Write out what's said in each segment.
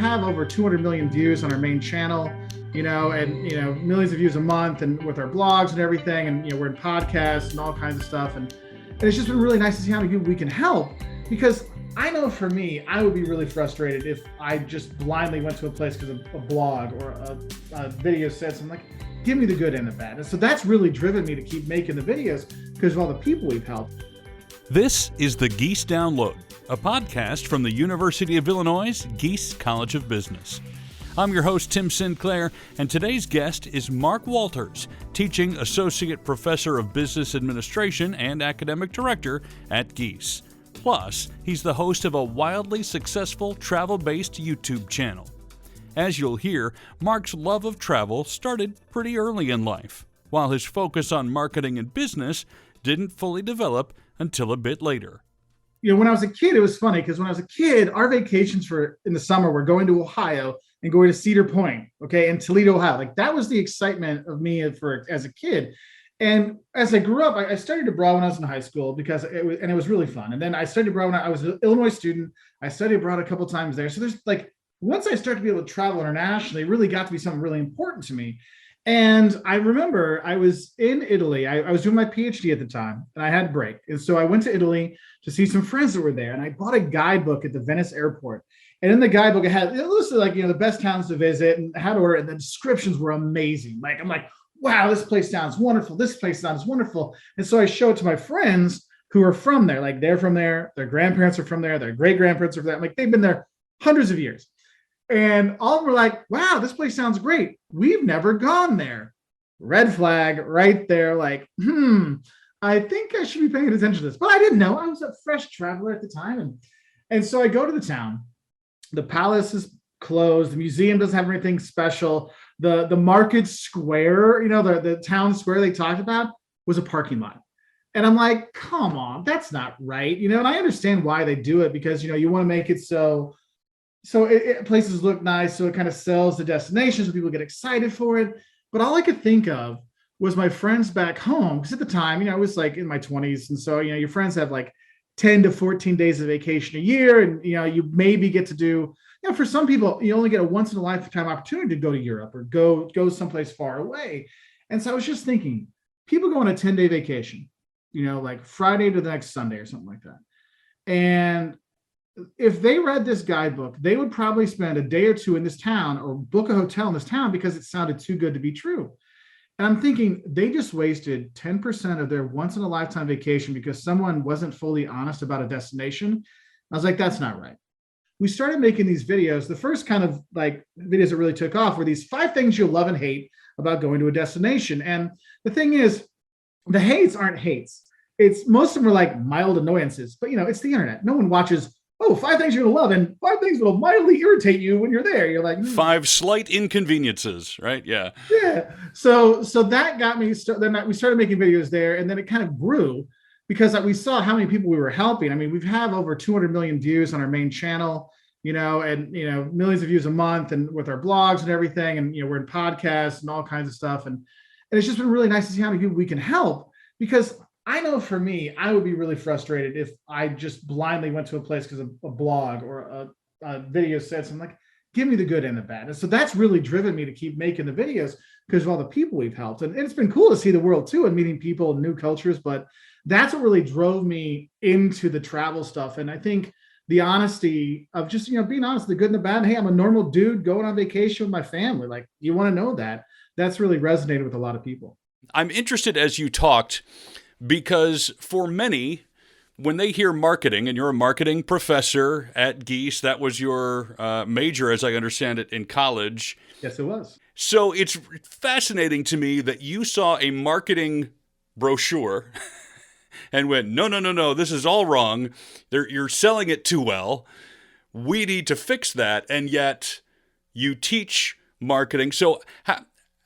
have over 200 million views on our main channel, and millions of views a month, and with our blogs and everything, and we're in podcasts and all kinds of stuff, and it's just been really nice to see how many people we can help. Because I know for me, I would be really frustrated if I just blindly went to a place because a blog or a video said something. Like, give me the good and the bad. And so that's really driven me to keep making the videos because of all the people we've helped. This is the Gies Download, a podcast from the University of Illinois Gies College of Business. I'm your host, Tim Sinclair, and today's guest is Mark Wolters, Teaching Associate Professor of Business Administration and Academic Director at Gies. Plus, he's the host of a wildly successful travel-based YouTube channel. As you'll hear, Mark's love of travel started pretty early in life, while his focus on marketing and business didn't fully develop until a bit later. When I was a kid, it was funny because when I was a kid, our vacations in the summer were going to Ohio and going to Cedar Point, in Toledo, Ohio. Like, that was the excitement of me as a kid. And as I grew up, I studied abroad when I was in high school because it was really fun. And then I studied abroad when I was an Illinois student. I studied abroad a couple of times there. So there's once I started to be able to travel internationally, it really got to be something really important to me. And I remember I was in Italy. I was doing my PhD at the time, and I had a break. And so I went to Italy to see some friends that were there. And I bought a guidebook at the Venice airport. And in the guidebook, it listed the best towns to visit and how to order. And the descriptions were amazing. I'm like, wow, this place sounds wonderful. This place sounds wonderful. And so I show it to my friends who are from there. Like, they're from there. Their grandparents are from there. Their great-grandparents are from there. They've been there hundreds of years. And all of them were like, wow, this place sounds great. We've never gone there. Red flag right there. I think I should be paying attention to this. But I didn't know. I was a fresh traveler at the time. And so I go to the town. The palace is closed. The museum doesn't have anything special. The market square, the town square they talked about, was a parking lot. And I'm like, come on, that's not right. And I understand why they do it because, you want to make it so places look nice, so it kind of sells the destination, so people get excited for it. But all I could think of was my friends back home, because at the time, I was in my 20s, and so your friends have 10 to 14 days of vacation a year, and you maybe get to do, for some people, you only get a once in a lifetime opportunity to go to Europe or go someplace far away. And so I was just thinking, people go on a 10-day vacation, Friday to the next Sunday or something like that, and if they read this guidebook, they would probably spend a day or two in this town or book a hotel in this town because it sounded too good to be true. And I'm thinking they just wasted 10% of their once in a lifetime vacation because someone wasn't fully honest about a destination. I was like, that's not right. We started making these videos. The first kind of videos that really took off were these 5 things you'll love and hate about going to a destination. And the thing is, the hates aren't hates. Most of them are mild annoyances, but it's the internet. No one watches, 5 things you're going to love and 5 things that will mildly irritate you when you're there. You're like, 5 slight inconveniences, right? Yeah. Yeah. So that got me. Then we started making videos there, and then it kind of grew because we saw how many people we were helping. I mean, we've have over 200 million views on our main channel, and millions of views a month, and with our blogs and everything, and we're in podcasts and all kinds of stuff, and it's just been really nice to see how many people we can help. Because I know for me, I would be really frustrated if I just blindly went to a place because a blog or a video said something. Like, give me the good and the bad. And so that's really driven me to keep making the videos because of all the people we've helped. And it's been cool to see the world too and meeting people and new cultures. But that's what really drove me into the travel stuff. And I think the honesty of just, being honest, the good and the bad. And, hey, I'm a normal dude going on vacation with my family. You want to know that. That's really resonated with a lot of people. I'm interested as you talked, because for many, when they hear marketing, and you're a marketing professor at Gies, that was your major, as I understand it, in college. Yes, it was. So it's fascinating to me that you saw a marketing brochure and went, no, this is all wrong. You're selling it too well. We need to fix that. And yet you teach marketing. So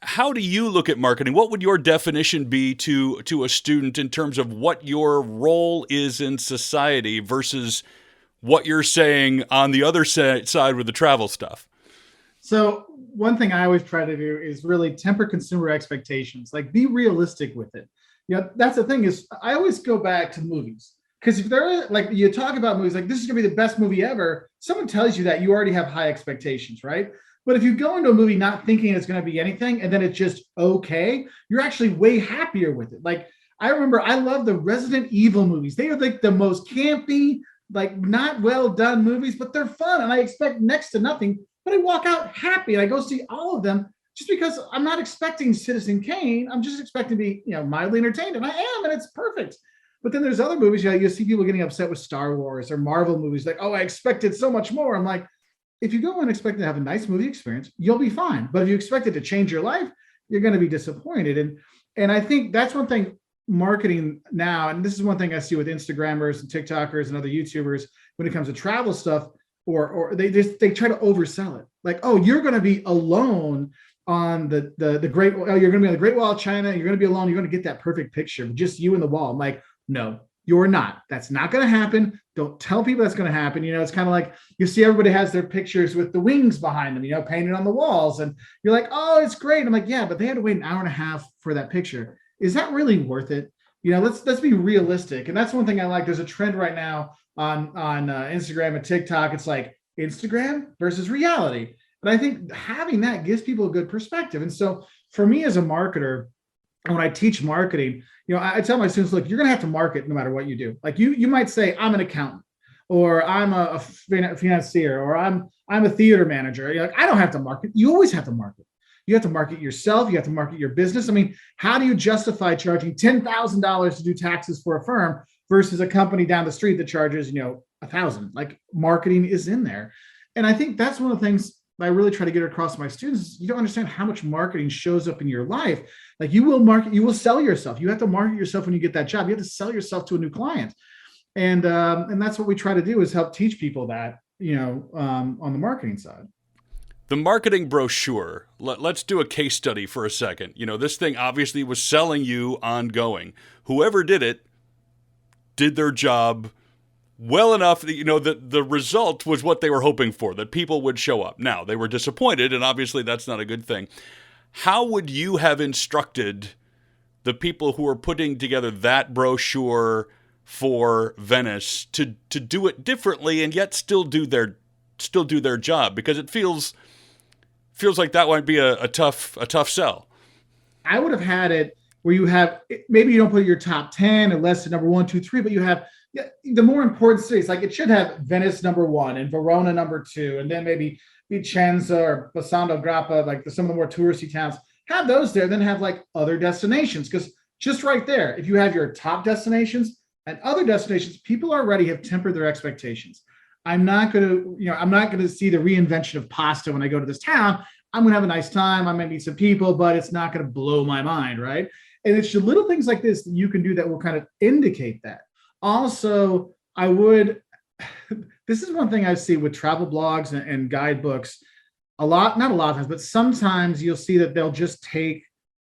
how do you look at marketing? What would your definition be to a student in terms of what your role is in society versus what you're saying on the other side with the travel stuff? So one thing I always try to do is really temper consumer expectations, be realistic with it. That's the thing is I always go back to movies. Because if they're like, you talk about movies like this is gonna be the best movie ever, someone tells you that, you already have high expectations, right? But if you go into a movie not thinking it's gonna be anything and then it's just okay, you're actually way happier with it. Like I remember I love the Resident Evil movies. They are like the most campy, like not well done movies, but they're fun. And I expect next to nothing, but I walk out happy and I go see all of them just because I'm not expecting Citizen Kane. I'm just expecting to be, mildly entertained. And I am, and it's perfect. But then there's other movies, you see people getting upset with Star Wars or Marvel movies, like, oh, I expected so much more. I'm like, if you go in expecting to have a nice movie experience, you'll be fine. But if you expect it to change your life, you're going to be disappointed. And I think that's one thing marketing now, and this is one thing I see with Instagrammers and TikTokers and other YouTubers when it comes to travel stuff, or they try to oversell it. Like, oh, you're going to be alone on the great, you're going to be on the Great Wall of China. You're going to be alone. You're going to get that perfect picture, just you and the wall. I'm like, no, you're not. That's not going to happen. Don't tell people that's going to happen. It's kind of like you see everybody has their pictures with the wings behind them, painted on the walls. And you're like, oh, it's great. I'm like, yeah, but they had to wait an hour and a half for that picture. Is that really worth it? Let's be realistic. And that's one thing I like. There's a trend right now on Instagram and TikTok. It's like Instagram versus reality. And I think having that gives people a good perspective. And so for me as a marketer, when I teach marketing, I tell my students, look, you're going to have to market no matter what you do. Like you might say, I'm an accountant, or I'm a financier, or I'm a theater manager. You're like, I don't have to market. You always have to market. You have to market yourself. You have to market your business. I mean, how do you justify charging $10,000 to do taxes for a firm versus a company down the street that charges, $1,000? Like marketing is in there. And I think that's one of the things I really try to get across to my students. You don't understand how much marketing shows up in your life. Like you will market, you will sell yourself. You have to market yourself when you get that job. You have to sell yourself to a new client. And that's what we try to do, is help teach people that, on the marketing side. The marketing brochure, let's do a case study for a second. This thing obviously was selling you ongoing. Whoever did it did their job well enough that, the result was what they were hoping for, that people would show up. Now, they were disappointed, and obviously that's not a good thing. How would you have instructed the people who are putting together that brochure for Venice to do it differently and yet still do their job? Because it feels like that might be a tough sell. I would have had it where you have, maybe you don't put your top 10 or less than number 1, 2, 3, but you have the more important cities. Like it should have Venice number 1 and Verona number 2, and then maybe Vicenza or Bassano Grappa, like some of the more touristy towns. Have those there, then have like other destinations. Because just right there, if you have your top destinations and other destinations, people already have tempered their expectations. I'm not going to see the reinvention of pasta when I go to this town. I'm going to have a nice time. I might meet some people, but it's not going to blow my mind, right? And it's the little things like this that you can do that will kind of indicate that. Also, this is one thing I see with travel blogs and guidebooks not a lot of times, but sometimes you'll see that they'll just take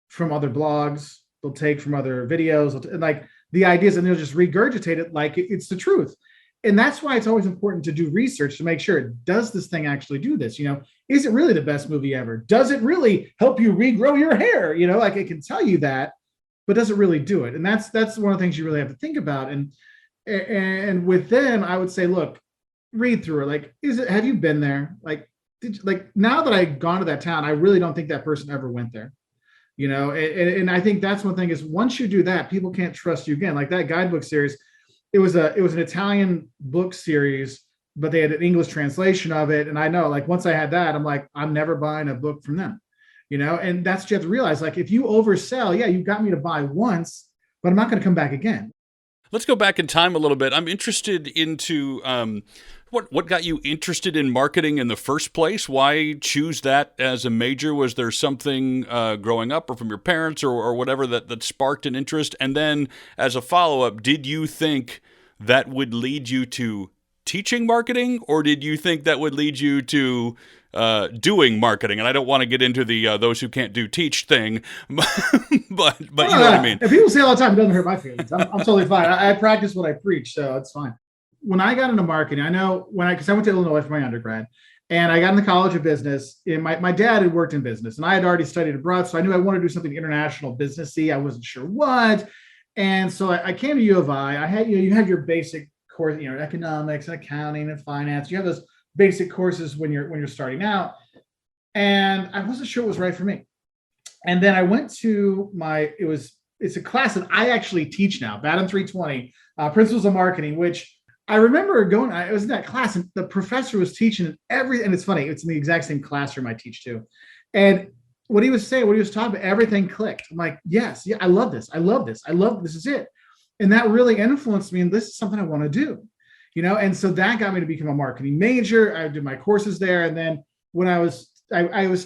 from other blogs, they'll take from other videos, like the ideas, and they'll just regurgitate it like it's the truth. And that's why it's always important to do research to make sure, does this thing actually do this? Is it really the best movie ever? Does it really help you regrow your hair? Like it can tell you that, but does it really do it? And that's one of the things you really have to think about. And with them, I would say, look, read through it. Like, have you been there? Like now that I've gone to that town, I really don't think that person ever went there. And I think that's one thing, is once you do that, people can't trust you again. Like that guidebook series, it was an Italian book series, but they had an English translation of it. And I know, like, once I had that, I'm like, I'm never buying a book from them, and that's what you have to realize. Like, if you oversell, yeah, you got me to buy once, but I'm not going to come back again. Let's go back in time a little bit. I'm interested into what got you interested in marketing in the first place? Why choose that as a major? Was there something growing up or from your parents or whatever that sparked an interest? And then as a follow-up, did you think that would lead you to teaching marketing, or did you think that would lead you to doing marketing? And I don't want to get into the those who can't do teach thing, but you know what I mean. If people say all the time, it doesn't hurt my feelings. I'm totally fine. I practice what I preach, so it's fine. When I got into marketing, I know because I went to Illinois for my undergrad, and I got in the College of Business. And my dad had worked in business, and I had already studied abroad, so I knew I wanted to do something international businessy. I wasn't sure what. And so I came to U of I had, you have your basic course, economics and accounting and finance. You have those basic courses when you're starting out. And I wasn't sure it was right for me. And then I went to it's a class that I actually teach now, BADM 320, Principles of Marketing, which I remember I was in that class and the professor was teaching and it's funny, it's in the exact same classroom I teach too. And what he was talking about, everything clicked. I'm like, yes, yeah, I love this. This is it. And that really influenced me. And this is something I want to do, And so that got me to become a marketing major. I did my courses there. And then when I was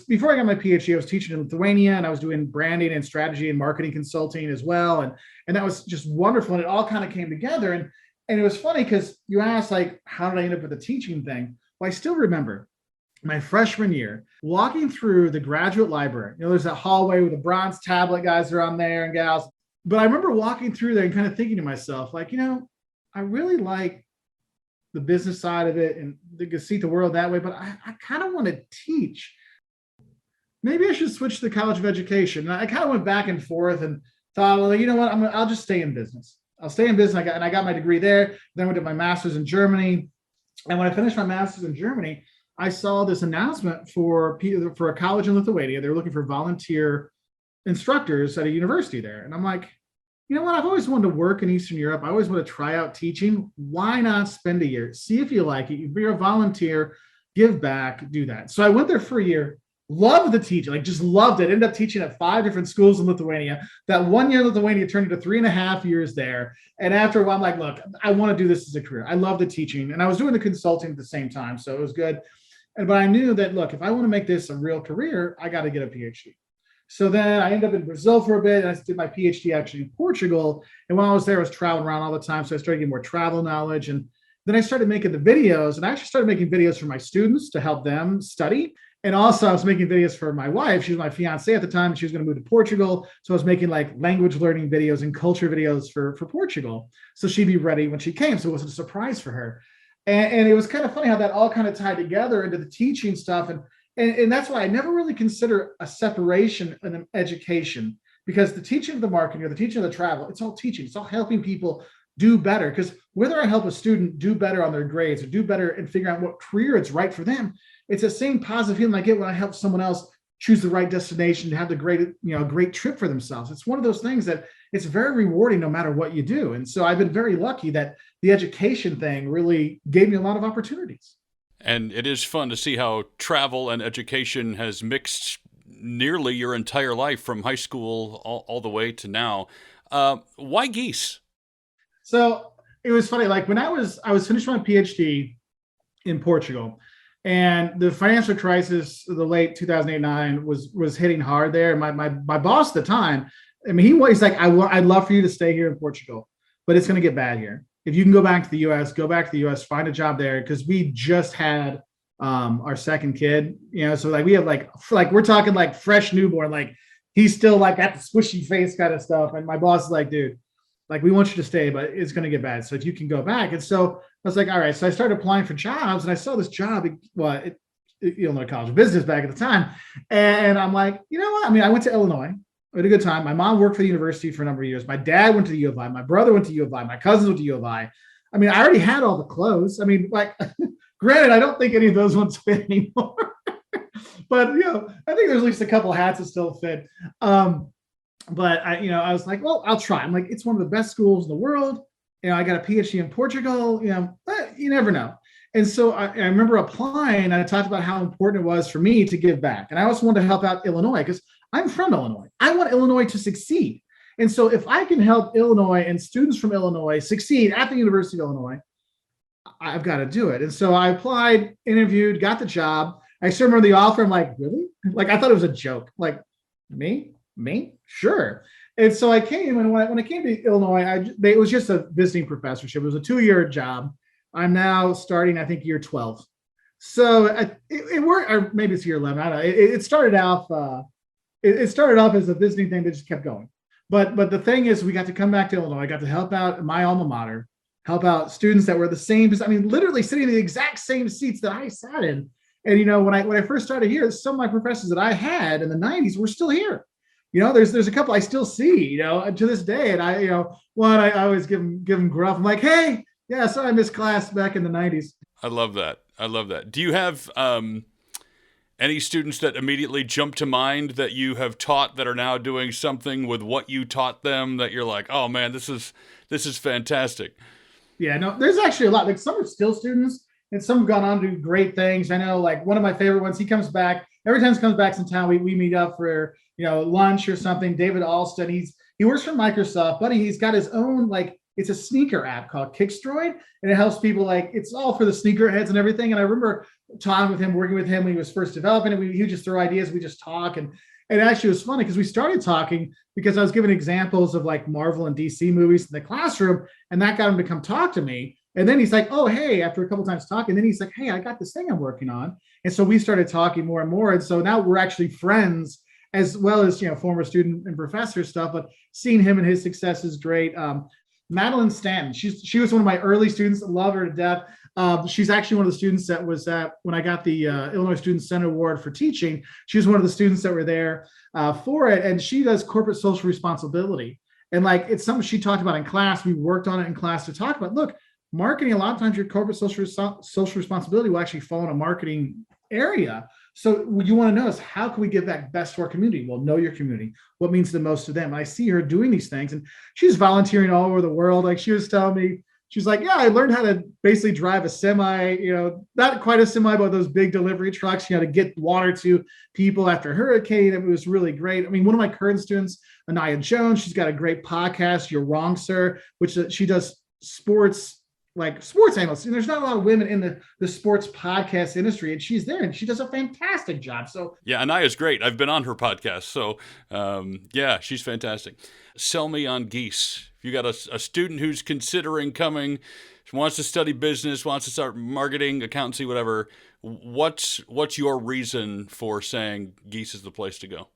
before I got my PhD, I was teaching in Lithuania and I was doing branding and strategy and marketing consulting as well. And that was just wonderful. And it all kind of came together. And it was funny because you asked, like, how did I end up with the teaching thing? Well, I still remember my freshman year, walking through the graduate library. There's that hallway with the bronze tablet guys are on there and gals. But I remember walking through there and kind of thinking to myself, like, I really like the business side of it and to see the world that way, but I kind of want to teach. Maybe I should switch to the College of Education. And I kind of went back and forth and thought, well, you know what? I'll just stay in business. I'll stay in business. I got my degree there. Then I went to my master's in Germany. And when I finished my master's in Germany, I saw this announcement for a college in Lithuania. They were looking for volunteer instructors at a university there. And I'm like, you know what? I've always wanted to work in Eastern Europe. I always want to try out teaching. Why not spend a year? See if you like it. You're a volunteer, give back, do that. So I went there for a year, loved the teaching, just loved it. Ended up teaching at 5 different schools in Lithuania. That 1 year in Lithuania turned into 3.5 years there. And after a while, I'm like, look, I want to do this as a career. I love the teaching. And I was doing the consulting at the same time. So it was good. But I knew that, look, if I want to make this a real career, I got to get a PhD. So then I ended up in Brazil for a bit. And I did my PhD actually in Portugal. And while I was there, I was traveling around all the time. So I started getting more travel knowledge. And then I started making the videos. And I actually started making videos for my students to help them study. And also I was making videos for my wife. She was my fiance at the time. She was going to move to Portugal. So I was making like language learning videos and culture videos for Portugal. So she'd be ready when she came. So it wasn't a surprise for her. And it was kind of funny how that all kind of tied together into the teaching stuff. And that's why I never really consider a separation in education, because the teaching of the marketing or the teaching of the travel, it's all teaching. It's all helping people do better. Because whether I help a student do better on their grades or do better and figure out what career it's right for them, it's the same positive feeling I get when I help someone else choose the right destination to have the great trip for themselves. It's one of those things that it's very rewarding no matter what you do. And so I've been very lucky that the education thing really gave me a lot of opportunities. And it is fun to see how travel and education has mixed nearly your entire life from high school all the way to now. Why geese? So it was funny. Like when I was finishing my PhD in Portugal, and the financial crisis of the late 2008-9 was hitting hard there. My boss at the time, I mean, he's like, I'd love for you to stay here in Portugal, but it's going to get bad here. If you can go back to the US, go back to the US, find a job there. Because we just had our second kid, so like we have like we're talking like fresh newborn, like he's still like got the squishy face kind of stuff. And my boss is like, dude, like we want you to stay, but it's going to get bad. So if you can go back. And so I was like, all right. So I started applying for jobs and I saw this job, Illinois College of Business back at the time. And I'm like, you know what? I mean, I went to Illinois. I had a good time. My mom worked for the university for a number of years. My dad went to the U of I. My brother went to U of I. My cousins went to U of I. I mean, I already had all the clothes. I mean, like, granted, I don't think any of those ones fit anymore. But, I think there's at least a couple of hats that still fit. But I was like, well, I'll try. I'm like, it's one of the best schools in the world. I got a PhD in Portugal, but you never know. And so I remember applying and I talked about how important it was for me to give back. And I also wanted to help out Illinois because I'm from Illinois. I want Illinois to succeed. And so if I can help Illinois and students from Illinois succeed at the University of Illinois, I've got to do it. And so I applied, interviewed, got the job. I still remember the offer. I'm like, really? Like, I thought it was a joke. Like, me? Sure. And so I came, and when I came to Illinois, it was just a visiting professorship. It was a 2-year job. I'm now starting, I think, year 12. So it worked, or maybe it's year 11. I don't know. It started off. It started off as a visiting thing that just kept going. But the thing is, we got to come back to Illinois. I got to help out my alma mater, help out students that were the same. I mean, literally sitting in the exact same seats that I sat in. And when I first started here, some of my professors that I had in the 90s were still here. there's a couple I still see, to this day. And I always give them gruff. I'm like, hey, yeah, sorry I missed class back in the 90s. I love that. I love that. Do you have any students that immediately jump to mind that you have taught that are now doing something with what you taught them that you're like, oh man, this is fantastic? Yeah, no, there's actually a lot. Like some are still students and some have gone on to do great things. I know like one of my favorite ones, he comes back, every time he comes back in town, we meet up for, lunch or something. David Alston, he works for Microsoft, but he's got his own, like, it's a sneaker app called Kickstroid, and it helps people, like, it's all for the sneaker heads and everything. And I remember talking with him, working with him when he was first developing it. He would just throw ideas. We just talk. And it actually was funny because we started talking because I was giving examples of like Marvel and DC movies in the classroom, and that got him to come talk to me. And then he's like, oh, hey, after a couple times talking, then he's like, hey, I got this thing I'm working on. And so we started talking more and more. And so now we're actually friends, as well as, former student and professor stuff, but seeing him and his success is great. Madeline Stanton, she was one of my early students. I love her to death. She's actually one of the students that was at, when I got the Illinois Student Center Award for teaching, she was one of the students that were there for it. And she does corporate social responsibility. And like, it's something she talked about in class. We worked on it in class to talk about, look, marketing, a lot of times your corporate social responsibility will actually fall in a marketing area. So what you want to know is, how can we give back best to our community? Well, know your community, what means the most to them. And I see her doing these things, and she's volunteering all over the world. Like she was telling me, she's like, yeah, I learned how to basically drive a semi, not quite a semi, but those big delivery trucks, to get water to people after a hurricane. It was really great. I mean, one of my current students, Anaya Jones, she's got a great podcast, You're Wrong, Sir, which she does sports analysts. And there's not a lot of women in the sports podcast industry, and she's there and she does a fantastic job. So yeah, Anaya's great. I've been on her podcast. So yeah, she's fantastic. Sell Me On Gies. If you got a student who's considering coming, wants to study business, wants to start marketing, accountancy, whatever, what's your reason for saying Gies is the place to go?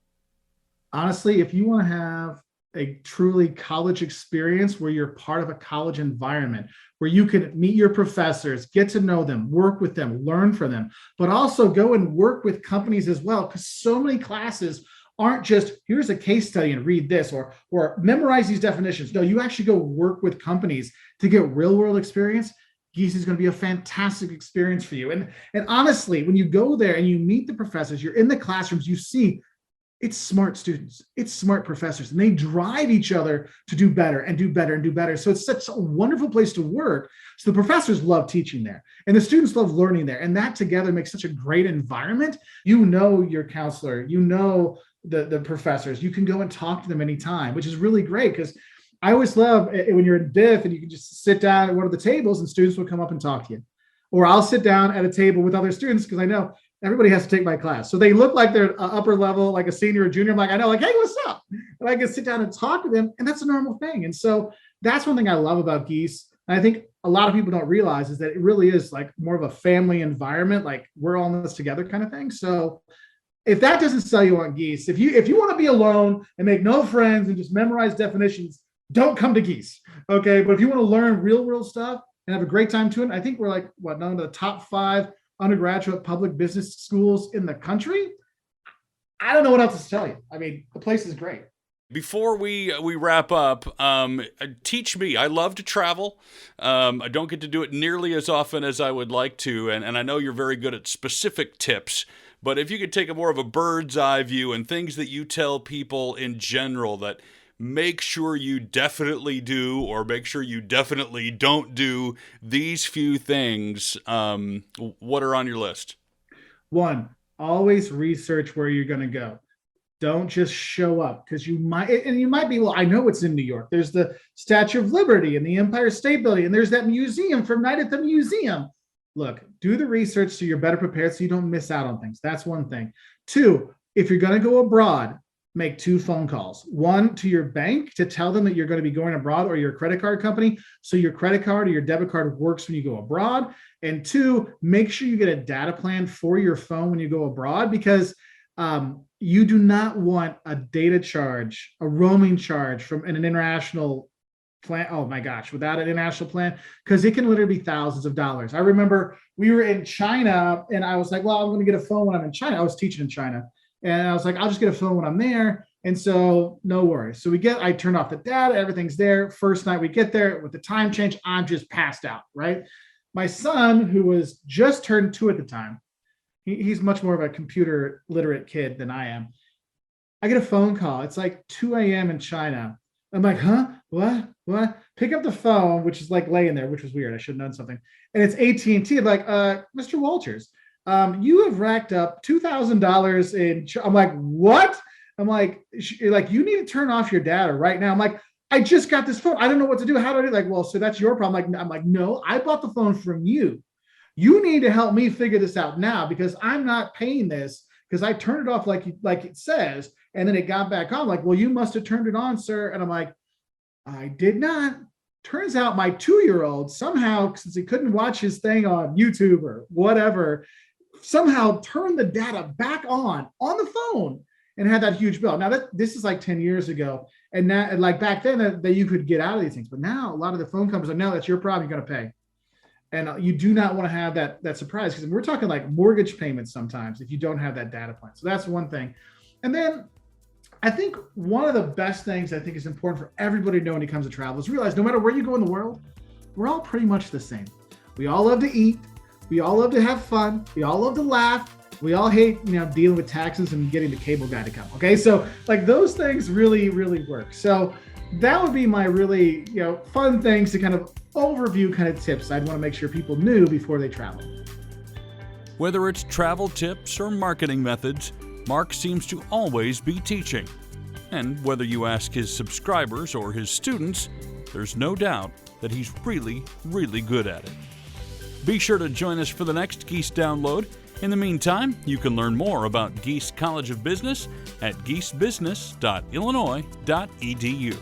Honestly, if you want to have a truly college experience where you're part of a college environment, where you can meet your professors, get to know them, work with them, learn from them, but also go and work with companies as well. Because so many classes aren't just, here's a case study and read this, or memorize these definitions. No, you actually go work with companies to get real world experience. Gies is going to be a fantastic experience for you. And honestly, when you go there and you meet the professors, you're in the classrooms, you see it's smart students, it's smart professors, and they drive each other to do better and do better and do better. So it's such a wonderful place to work. So the professors love teaching there and the students love learning there. And that together makes such a great environment. Your counselor, the professors, you can go and talk to them anytime, which is really great. Because I always love it when you're in diff and you can just sit down at one of the tables and students will come up and talk to you. Or I'll sit down at a table with other students because I know everybody has to take my class. So they look like they're upper level, like a senior or junior. I'm like, I know, like, hey, what's up? And I can sit down and talk to them. And that's a normal thing. And so that's one thing I love about Gies. And I think a lot of people don't realize is that it really is like more of a family environment. Like we're all in this together kind of thing. So if that doesn't sell you on Gies, if you want to be alone and make no friends and just memorize definitions, don't come to Gies. Okay. But if you want to learn real world stuff and have a great time to it, I think we're like, none of the top 5 undergraduate public business schools in the country. I don't know what else to tell you. I mean, the place is great. Before we wrap up, teach me. I love to travel. I don't get to do it nearly as often as I would like to, and I know you're very good at specific tips, but if you could take a more of a bird's eye view and things that you tell people in general that make sure you definitely do or make sure you definitely don't do these few things, what are on your list? 1, always research where you're going to go. Don't just show up, because you might be, well, I know what's in New York. There's the Statue of Liberty and the Empire State Building, and there's that museum from Night at the Museum. Look, do the research so you're better prepared so you don't miss out on things. That's one thing. 2, if you're going to go abroad, make 2 phone calls. 1 to your bank to tell them that you're going to be going abroad, or your credit card company, so your credit card or your debit card works when you go abroad. And 2, make sure you get a data plan for your phone when you go abroad, because you do not want a data charge, a roaming charge from an international plan. Oh my gosh, without an international plan, because it can literally be thousands of dollars. I remember we were in China and I was like, well, I'm going to get a phone when I'm in China. I was teaching in China. And I was like, I'll just get a phone when I'm there. And so no worries. So I turned off the data, everything's there. First night we get there with the time change, I'm just passed out, right? My son, who was just turned 2 at the time, he's much more of a computer literate kid than I am. I get a phone call. It's like 2 a.m. in China. I'm like, huh? What? Pick up the phone, which is like laying there, which was weird. I should have known something. And it's AT&T. I'm like, Mr. Wolters, you have racked up $2,000 in. I'm like, what? I'm like, you need to turn off your data right now. I'm like, I just got this phone. I don't know what to do. How do I do? Like, well, so that's your problem. I'm like, no, I bought the phone from you. You need to help me figure this out now because I'm not paying this because I turned it off like it says, and then it got back on. Like, well, you must have turned it on, sir. And I'm like, I did not. Turns out my 2-year-old somehow, since he couldn't watch his thing on YouTube or whatever, somehow turned the data back on the phone and had that huge bill. Now this is like 10 years ago. And now, like back then that you could get out of these things. But now a lot of the phone companies are, no, that's your problem. You're going to pay. And you do not want to have that surprise because we're talking like mortgage payments sometimes if you don't have that data plan. So that's one thing. And then I think one of the best things I think is important for everybody to know when it comes to travel is realize no matter where you go in the world, we're all pretty much the same. We all love to eat. We all love to have fun. We all love to laugh. We all hate, dealing with taxes and getting the cable guy to come. Okay. So like those things really, really work. So that would be my really, fun things to kind of overview kind of tips I'd want to make sure people knew before they travel. Whether it's travel tips or marketing methods, Mark seems to always be teaching. And whether you ask his subscribers or his students, there's no doubt that he's really, really good at it. Be sure to join us for the next Gies Download. In the meantime, you can learn more about Gies College of Business at giesbusiness.illinois.edu.